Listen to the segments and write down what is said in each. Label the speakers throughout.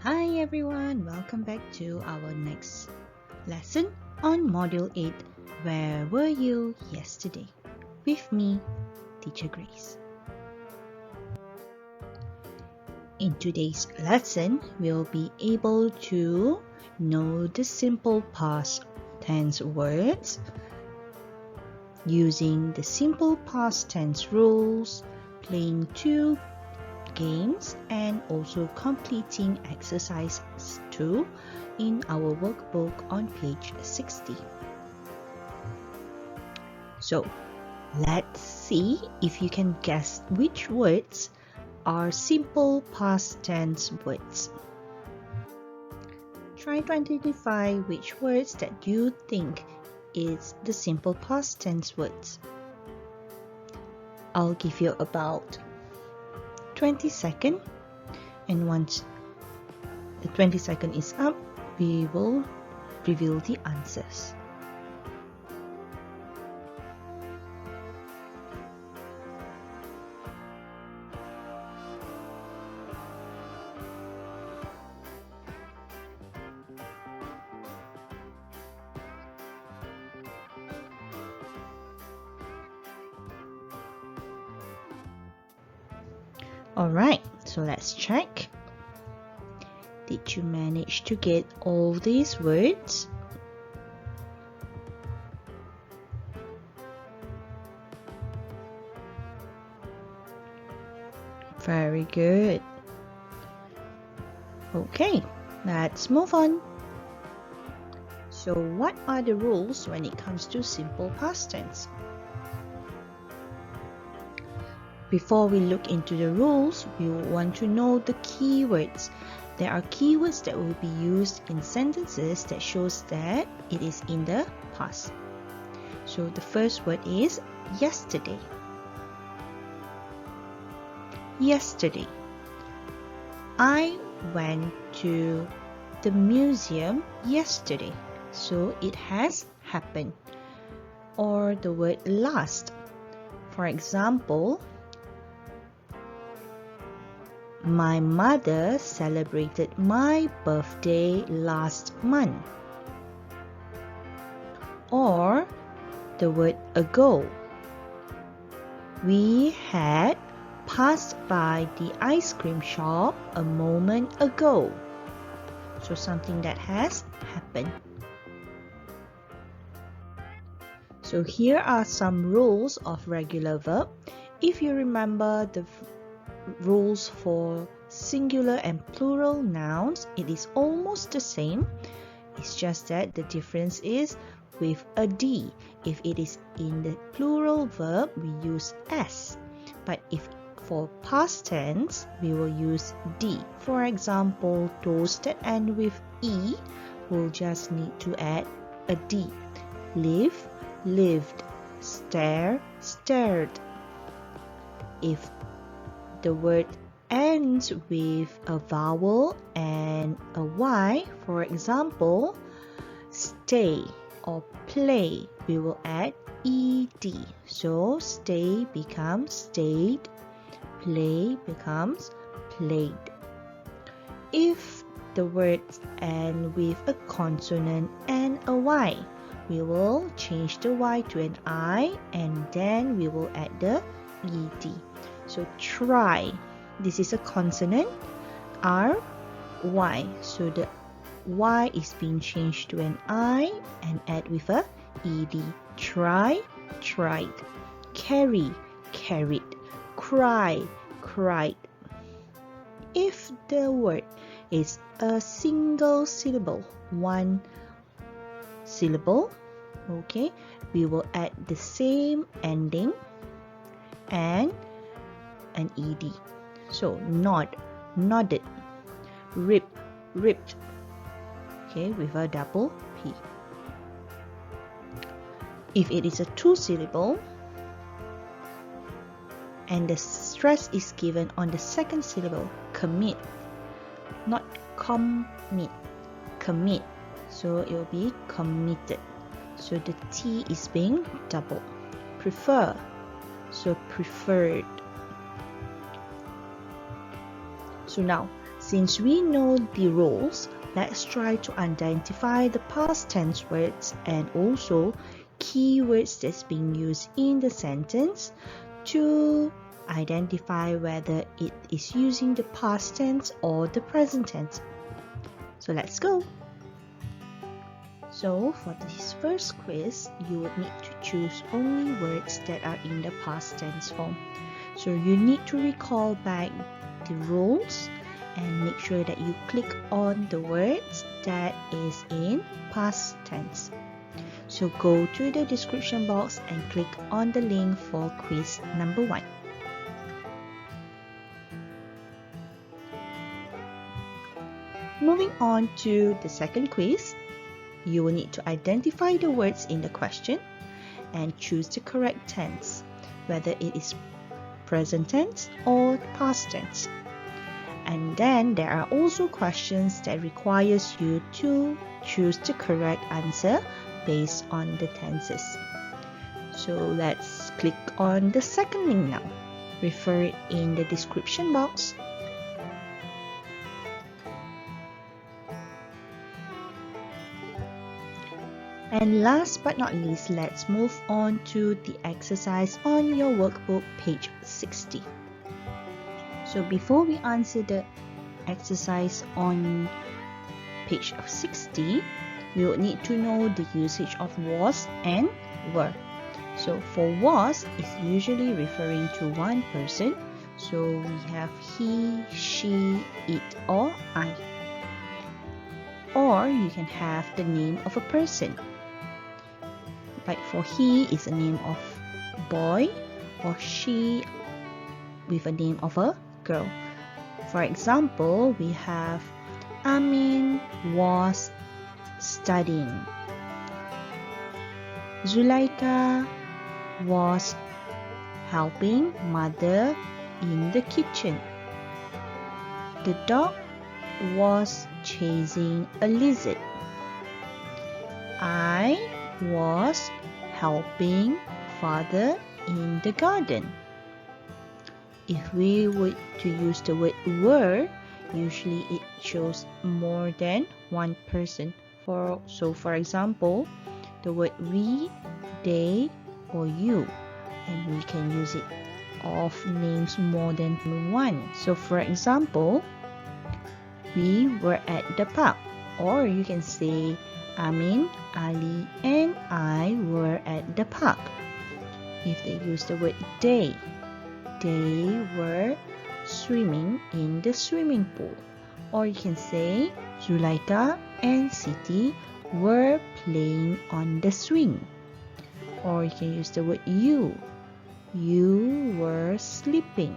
Speaker 1: Hi everyone, welcome back to our next lesson on Module 8, Where Were You Yesterday? With me, Teacher Grace. In today's lesson, we'll be able to know the simple past tense words using the simple past tense rules, playing 2 games, and also completing exercise 2 in our workbook on page 60. So let's see if you can guess which words are simple past tense words. Try to identify which words that you think is the simple past tense words. I'll give you about 20 seconds, and once the 20 seconds is up, we will reveal the answers. Alright, so let's check. Did you manage to get all these words? Very good. Okay, let's move on. So what are the rules when it comes to simple past tense? Before we look into the rules, we want to know the keywords. There are keywords that will be used in sentences that shows that it is in the past. So the first word is yesterday. Yesterday. I went to the museum yesterday. So it has happened. Or the word last. For example, my mother celebrated my birthday last month. Or the word ago. We had passed by the ice cream shop a moment ago. So something that has happened. So here are some rules of regular verb. If you remember the rules for singular and plural nouns, it is almost the same. It's just that the difference is with a D. If it is in the plural verb, we use S. But if for past tense, we will use D. For example, those that end with E will just need to add a D. Live, lived. Stare, stared. If the word ends with a vowel and a Y, for example, stay or play, we will add ed. So stay becomes stayed, play becomes played. If the words end with a consonant and a Y, we will change the Y to an I, and then we will add the ed. So try, this is a consonant, R, Y. So the Y is being changed to an I and add with a ed. Try, tried. Carry, carried. Cry, cried. If the word is a single syllable, one syllable, okay, we will add the same ending and an ed. So nod, nodded. Rip, ripped, okay, with a double P. If it is a 2 syllable and the stress is given on the second syllable, commit, not commit, commit. So it will be committed. So the T is being doubled. Prefer, so preferred. So now Since we know the rules, let's try to identify the past tense words and also keywords that's being used in the sentence to identify whether it is using the past tense or the present tense. So let's go. So for this first quiz, you would need to choose only words that are in the past tense form. So you need to recall back the rules and make sure that you click on the words that is in past tense. So go to the description box and click on the link for quiz number 1. Moving on to the second quiz, you will need to identify the words in the question and choose the correct tense, whether it is present tense or past tense. And then there are also questions that requires you to choose the correct answer based on the tenses. So let's click on the second link now. Refer it in the description box. And last but not least, let's move on to the exercise on your workbook, page 60. So before we answer the exercise on page 60, we would need to know the usage of was and were. So for was is usually referring to one person. So we have he, she, it, or I. Or you can have the name of a person. Like for he is a name of boy, or she with a name of a girl. For example, we have Amin was studying. Zulaika was helping mother in the kitchen. The dog was chasing a lizard. I was helping father in the garden. If we were to use the word were, usually it shows more than one person. So for example, the word we, they, or you, and we can use it of names more than one. So for example, we were at the park, or you can say Amin, Ali, and I were at the park. If they use the word they were swimming in the swimming pool. Or you can say Zulaika and Siti were playing on the swing. Or you can use the word you were sleeping.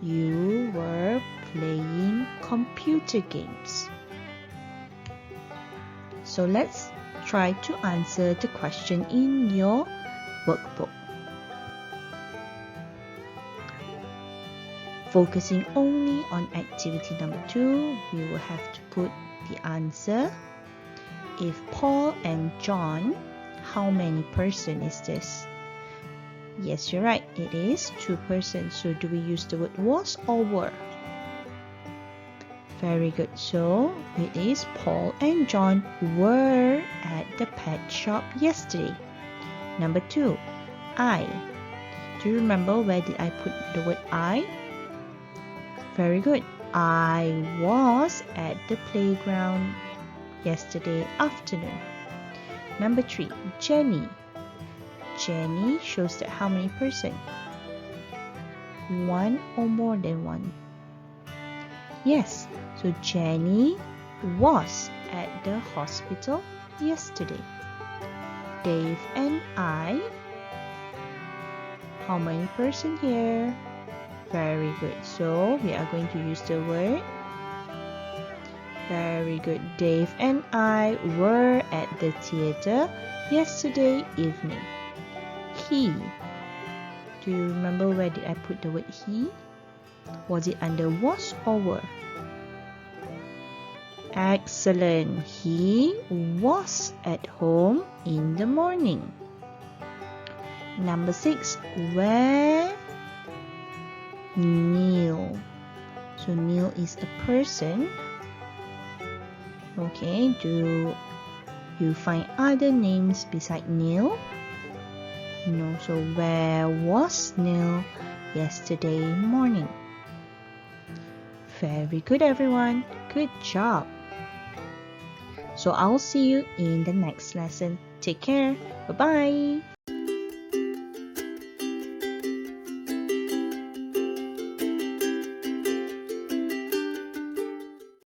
Speaker 1: You were playing computer games. So let's try to answer the question in your workbook. Focusing only on activity number 2, we will have to put the answer. If Paul and John, how many person is this? Yes, you're right. It is 2 persons. So do we use the word was or were? Very good. So it is Paul and John were at the pet shop yesterday. Number 2, I. Do you remember where did I put the word I? Very good. I was at the playground yesterday afternoon. Number 3, Jenny. Jenny shows that how many person? 1 or more than 1. Yes, so Jenny was at the hospital yesterday. Dave and I. How many person here? Very good. So we are going to use the word. Very good. Dave and I were at the theater yesterday evening. He. Do you remember where did I put the word he? Was it under was or were? Excellent. He was at home in the morning. Number 6, where Neil. So So Neil is a person. Okay, do you find other names beside Neil? No, so where was Neil yesterday morning? Very good, everyone. Good job. So I'll see you in the next lesson. Take care. Bye-bye.